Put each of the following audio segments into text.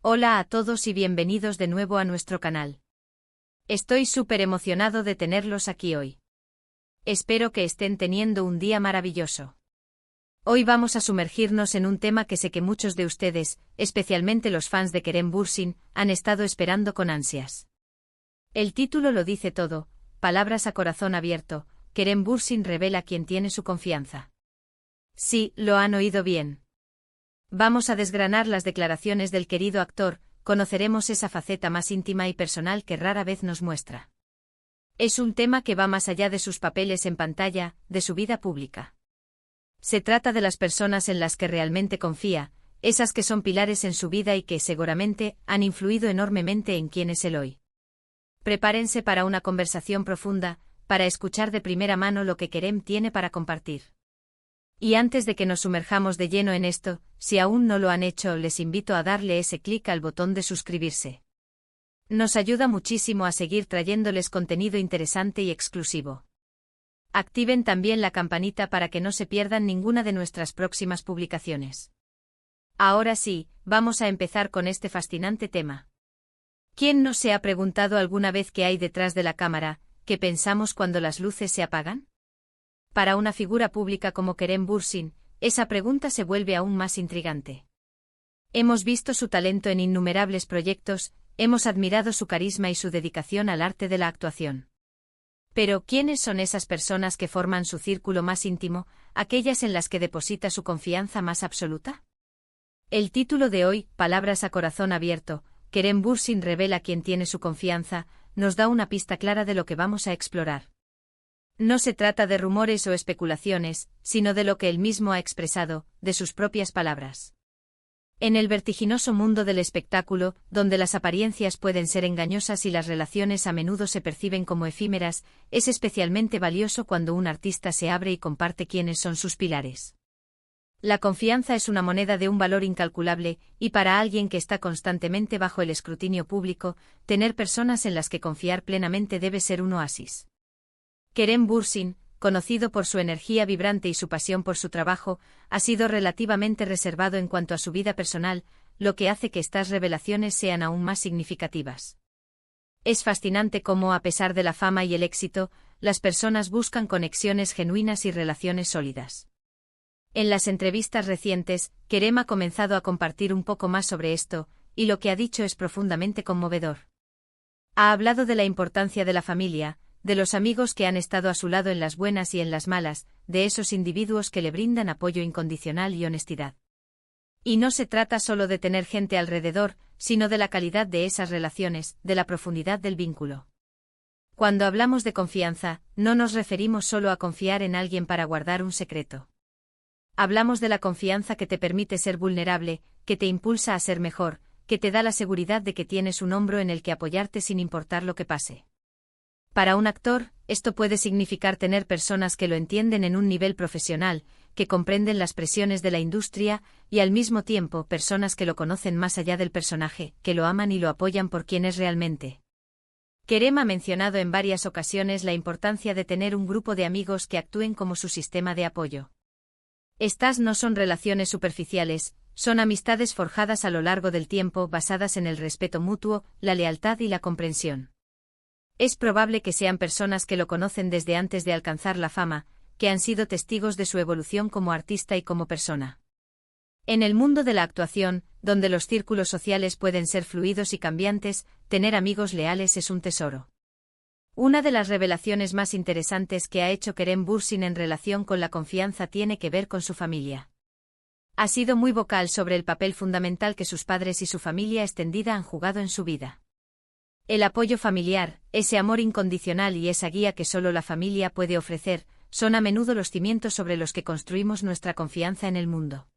Hola a todos y bienvenidos de nuevo a nuestro canal. Estoy súper emocionado de tenerlos aquí hoy. Espero que estén teniendo un día maravilloso. Hoy vamos a sumergirnos en un tema que sé que muchos de ustedes, especialmente los fans de Kerem Bürsin, han estado esperando con ansias. El título lo dice todo, palabras a corazón abierto, Kerem Bürsin revela quién tiene su confianza. Sí, lo han oído bien. Vamos a desgranar las declaraciones del querido actor, conoceremos esa faceta más íntima y personal que rara vez nos muestra. Es un tema que va más allá de sus papeles en pantalla, de su vida pública. Se trata de las personas en las que realmente confía, esas que son pilares en su vida y que, seguramente, han influido enormemente en quién es él hoy. Prepárense para una conversación profunda, para escuchar de primera mano lo que Kerem tiene para compartir. Y antes de que nos sumerjamos de lleno en esto, si aún no lo han hecho, les invito a darle ese clic al botón de suscribirse. Nos ayuda muchísimo a seguir trayéndoles contenido interesante y exclusivo. Activen también la campanita para que no se pierdan ninguna de nuestras próximas publicaciones. Ahora sí, vamos a empezar con este fascinante tema. ¿Quién no se ha preguntado alguna vez qué hay detrás de la cámara, qué pensamos cuando las luces se apagan? Para una figura pública como Kerem Bürsin, esa pregunta se vuelve aún más intrigante. Hemos visto su talento en innumerables proyectos, hemos admirado su carisma y su dedicación al arte de la actuación. Pero, ¿quiénes son esas personas que forman su círculo más íntimo, aquellas en las que deposita su confianza más absoluta? El título de hoy, Palabras a corazón abierto, Kerem Bürsin revela quién tiene su confianza, nos da una pista clara de lo que vamos a explorar. No se trata de rumores o especulaciones, sino de lo que él mismo ha expresado, de sus propias palabras. En el vertiginoso mundo del espectáculo, donde las apariencias pueden ser engañosas y las relaciones a menudo se perciben como efímeras, es especialmente valioso cuando un artista se abre y comparte quiénes son sus pilares. La confianza es una moneda de un valor incalculable, y para alguien que está constantemente bajo el escrutinio público, tener personas en las que confiar plenamente debe ser un oasis. Kerem Bürsin, conocido por su energía vibrante y su pasión por su trabajo, ha sido relativamente reservado en cuanto a su vida personal, lo que hace que estas revelaciones sean aún más significativas. Es fascinante cómo, a pesar de la fama y el éxito, las personas buscan conexiones genuinas y relaciones sólidas. En las entrevistas recientes, Kerem ha comenzado a compartir un poco más sobre esto, y lo que ha dicho es profundamente conmovedor. Ha hablado de la importancia de la familia, de los amigos que han estado a su lado en las buenas y en las malas, de esos individuos que le brindan apoyo incondicional y honestidad. Y no se trata solo de tener gente alrededor, sino de la calidad de esas relaciones, de la profundidad del vínculo. Cuando hablamos de confianza, no nos referimos solo a confiar en alguien para guardar un secreto. Hablamos de la confianza que te permite ser vulnerable, que te impulsa a ser mejor, que te da la seguridad de que tienes un hombro en el que apoyarte sin importar lo que pase. Para un actor, esto puede significar tener personas que lo entienden en un nivel profesional, que comprenden las presiones de la industria, y al mismo tiempo personas que lo conocen más allá del personaje, que lo aman y lo apoyan por quien es realmente. Kerem ha mencionado en varias ocasiones la importancia de tener un grupo de amigos que actúen como su sistema de apoyo. Estas no son relaciones superficiales, son amistades forjadas a lo largo del tiempo basadas en el respeto mutuo, la lealtad y la comprensión. Es probable que sean personas que lo conocen desde antes de alcanzar la fama, que han sido testigos de su evolución como artista y como persona. En el mundo de la actuación, donde los círculos sociales pueden ser fluidos y cambiantes, tener amigos leales es un tesoro. Una de las revelaciones más interesantes que ha hecho Kerem Bürsin en relación con la confianza tiene que ver con su familia. Ha sido muy vocal sobre el papel fundamental que sus padres y su familia extendida han jugado en su vida. El apoyo familiar, ese amor incondicional y esa guía que solo la familia puede ofrecer, son a menudo los cimientos sobre los que construimos nuestra confianza en el mundo.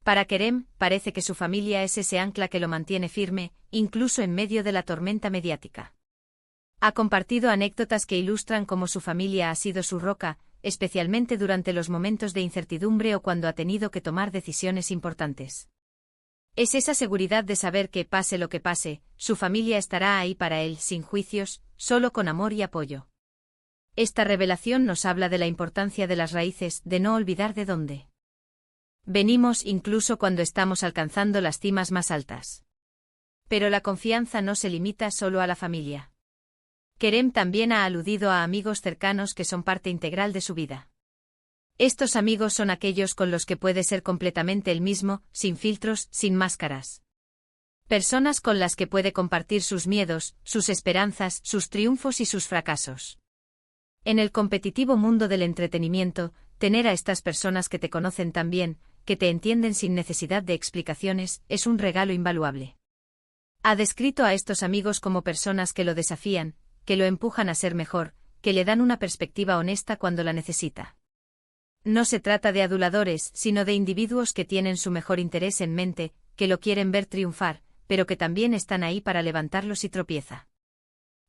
Para Kerem, parece que su familia es ese ancla que lo mantiene firme, incluso en medio de la tormenta mediática. Ha compartido anécdotas que ilustran cómo su familia ha sido su roca, especialmente durante los momentos de incertidumbre o cuando ha tenido que tomar decisiones importantes. Es esa seguridad de saber que, pase lo que pase, su familia estará ahí para él, sin juicios, solo con amor y apoyo. Esta revelación nos habla de la importancia de las raíces, de no olvidar de dónde venimos incluso cuando estamos alcanzando las cimas más altas. Pero la confianza no se limita solo a la familia. Kerem también ha aludido a amigos cercanos que son parte integral de su vida. Estos amigos son aquellos con los que puede ser completamente el mismo, sin filtros, sin máscaras. Personas con las que puede compartir sus miedos, sus esperanzas, sus triunfos y sus fracasos. En el competitivo mundo del entretenimiento, tener a estas personas que te conocen tan bien, que te entienden sin necesidad de explicaciones, es un regalo invaluable. Ha descrito a estos amigos como personas que lo desafían, que lo empujan a ser mejor, que le dan una perspectiva honesta cuando la necesita. No se trata de aduladores, sino de individuos que tienen su mejor interés en mente, que lo quieren ver triunfar, pero que también están ahí para levantarlo si tropieza.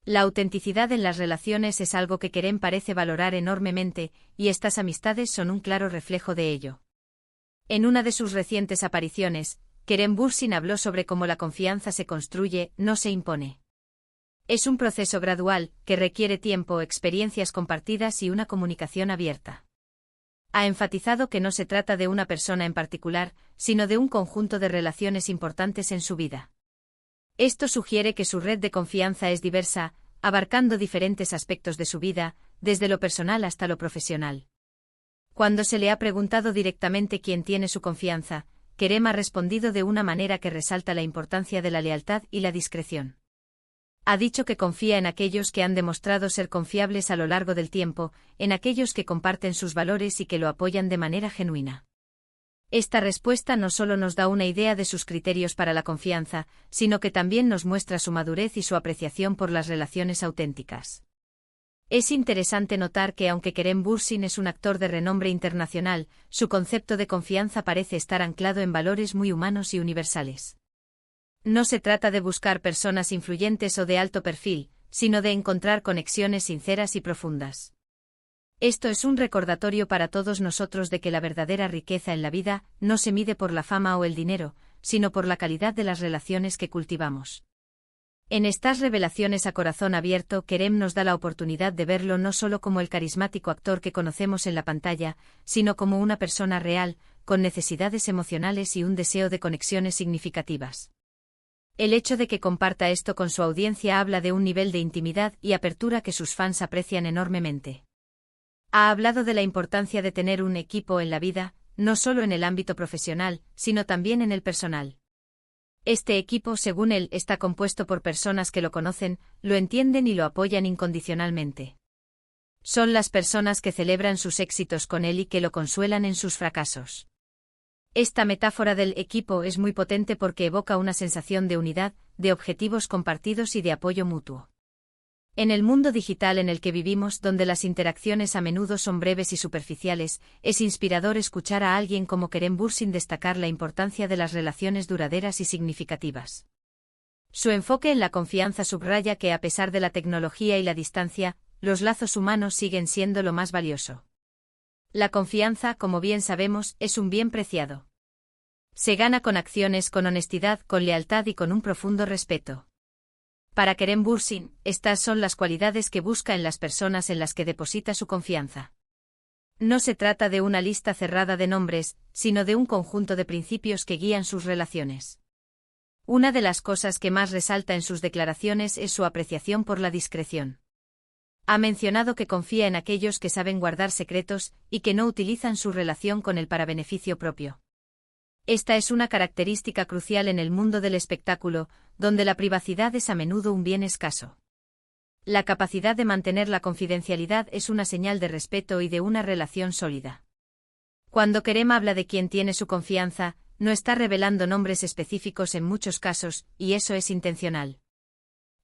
La autenticidad en las relaciones es algo que Kerem parece valorar enormemente, y estas amistades son un claro reflejo de ello. En una de sus recientes apariciones, Kerem Bürsin habló sobre cómo la confianza se construye, no se impone. Es un proceso gradual, que requiere tiempo, experiencias compartidas y una comunicación abierta. Ha enfatizado que no se trata de una persona en particular, sino de un conjunto de relaciones importantes en su vida. Esto sugiere que su red de confianza es diversa, abarcando diferentes aspectos de su vida, desde lo personal hasta lo profesional. Cuando se le ha preguntado directamente quién tiene su confianza, Kerem ha respondido de una manera que resalta la importancia de la lealtad y la discreción. Ha dicho que confía en aquellos que han demostrado ser confiables a lo largo del tiempo, en aquellos que comparten sus valores y que lo apoyan de manera genuina. Esta respuesta no solo nos da una idea de sus criterios para la confianza, sino que también nos muestra su madurez y su apreciación por las relaciones auténticas. Es interesante notar que aunque Kerem Bürsin es un actor de renombre internacional, su concepto de confianza parece estar anclado en valores muy humanos y universales. No se trata de buscar personas influyentes o de alto perfil, sino de encontrar conexiones sinceras y profundas. Esto es un recordatorio para todos nosotros de que la verdadera riqueza en la vida no se mide por la fama o el dinero, sino por la calidad de las relaciones que cultivamos. En estas revelaciones a corazón abierto, Kerem nos da la oportunidad de verlo no solo como el carismático actor que conocemos en la pantalla, sino como una persona real, con necesidades emocionales y un deseo de conexiones significativas. El hecho de que comparta esto con su audiencia habla de un nivel de intimidad y apertura que sus fans aprecian enormemente. Ha hablado de la importancia de tener un equipo en la vida, no solo en el ámbito profesional, sino también en el personal. Este equipo, según él, está compuesto por personas que lo conocen, lo entienden y lo apoyan incondicionalmente. Son las personas que celebran sus éxitos con él y que lo consuelan en sus fracasos. Esta metáfora del equipo es muy potente porque evoca una sensación de unidad, de objetivos compartidos y de apoyo mutuo. En el mundo digital en el que vivimos, donde las interacciones a menudo son breves y superficiales, es inspirador escuchar a alguien como Kerem Bürsin destacar la importancia de las relaciones duraderas y significativas. Su enfoque en la confianza subraya que a pesar de la tecnología y la distancia, los lazos humanos siguen siendo lo más valioso. La confianza, como bien sabemos, es un bien preciado. Se gana con acciones, con honestidad, con lealtad y con un profundo respeto. Para Kerem Bürsin, estas son las cualidades que busca en las personas en las que deposita su confianza. No se trata de una lista cerrada de nombres, sino de un conjunto de principios que guían sus relaciones. Una de las cosas que más resalta en sus declaraciones es su apreciación por la discreción. Ha mencionado que confía en aquellos que saben guardar secretos y que no utilizan su relación con él para beneficio propio. Esta es una característica crucial en el mundo del espectáculo, donde la privacidad es a menudo un bien escaso. La capacidad de mantener la confidencialidad es una señal de respeto y de una relación sólida. Cuando Kerem habla de quien tiene su confianza, no está revelando nombres específicos en muchos casos, y eso es intencional.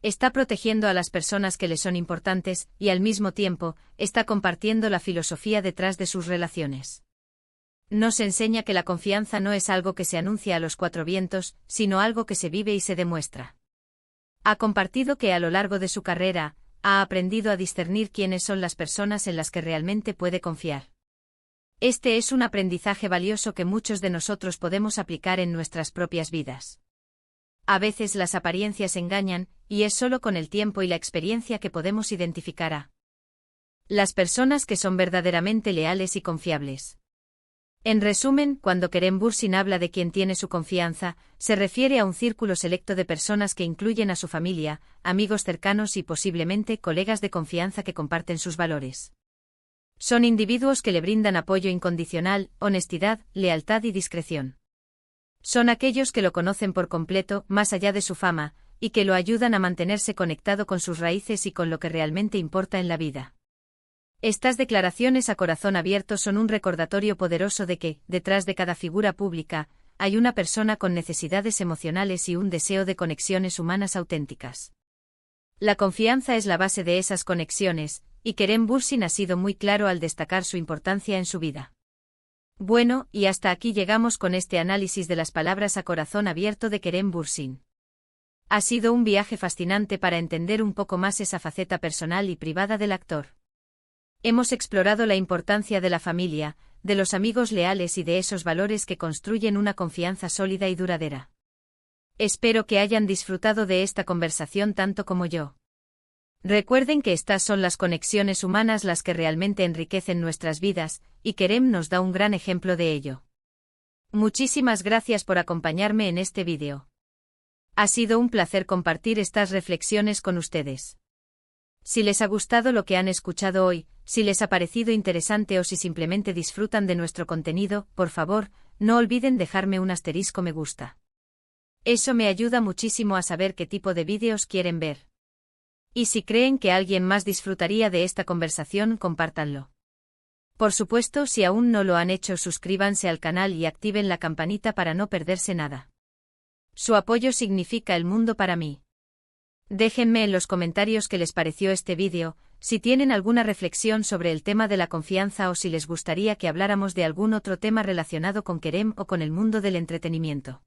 Está protegiendo a las personas que le son importantes y al mismo tiempo, está compartiendo la filosofía detrás de sus relaciones. Nos enseña que la confianza no es algo que se anuncia a los cuatro vientos, sino algo que se vive y se demuestra. Ha compartido que a lo largo de su carrera, ha aprendido a discernir quiénes son las personas en las que realmente puede confiar. Este es un aprendizaje valioso que muchos de nosotros podemos aplicar en nuestras propias vidas. A veces las apariencias engañan, y es solo con el tiempo y la experiencia que podemos identificar a las personas que son verdaderamente leales y confiables. En resumen, cuando Kerem Bürsin habla de quien tiene su confianza, se refiere a un círculo selecto de personas que incluyen a su familia, amigos cercanos y posiblemente colegas de confianza que comparten sus valores. Son individuos que le brindan apoyo incondicional, honestidad, lealtad y discreción. Son aquellos que lo conocen por completo, más allá de su fama, y que lo ayudan a mantenerse conectado con sus raíces y con lo que realmente importa en la vida. Estas declaraciones a corazón abierto son un recordatorio poderoso de que, detrás de cada figura pública, hay una persona con necesidades emocionales y un deseo de conexiones humanas auténticas. La confianza es la base de esas conexiones, y Kerem Bürsin ha sido muy claro al destacar su importancia en su vida. Bueno, y hasta aquí llegamos con este análisis de las palabras a corazón abierto de Kerem Bürsin. Ha sido un viaje fascinante para entender un poco más esa faceta personal y privada del actor. Hemos explorado la importancia de la familia, de los amigos leales y de esos valores que construyen una confianza sólida y duradera. Espero que hayan disfrutado de esta conversación tanto como yo. Recuerden que estas son las conexiones humanas las que realmente enriquecen nuestras vidas, y Kerem nos da un gran ejemplo de ello. Muchísimas gracias por acompañarme en este vídeo. Ha sido un placer compartir estas reflexiones con ustedes. Si les ha gustado lo que han escuchado hoy, si les ha parecido interesante o si simplemente disfrutan de nuestro contenido, por favor, no olviden dejarme un asterisco me gusta. Eso me ayuda muchísimo a saber qué tipo de vídeos quieren ver. Y si creen que alguien más disfrutaría de esta conversación, compártanlo. Por supuesto, si aún no lo han hecho, suscríbanse al canal y activen la campanita para no perderse nada. Su apoyo significa el mundo para mí. Déjenme en los comentarios qué les pareció este vídeo, si tienen alguna reflexión sobre el tema de la confianza o si les gustaría que habláramos de algún otro tema relacionado con Kerem o con el mundo del entretenimiento.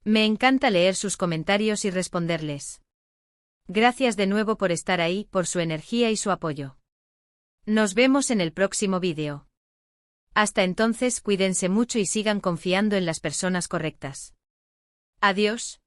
Me encanta leer sus comentarios y responderles. Gracias de nuevo por estar ahí, por su energía y su apoyo. Nos vemos en el próximo vídeo. Hasta entonces, cuídense mucho y sigan confiando en las personas correctas. Adiós.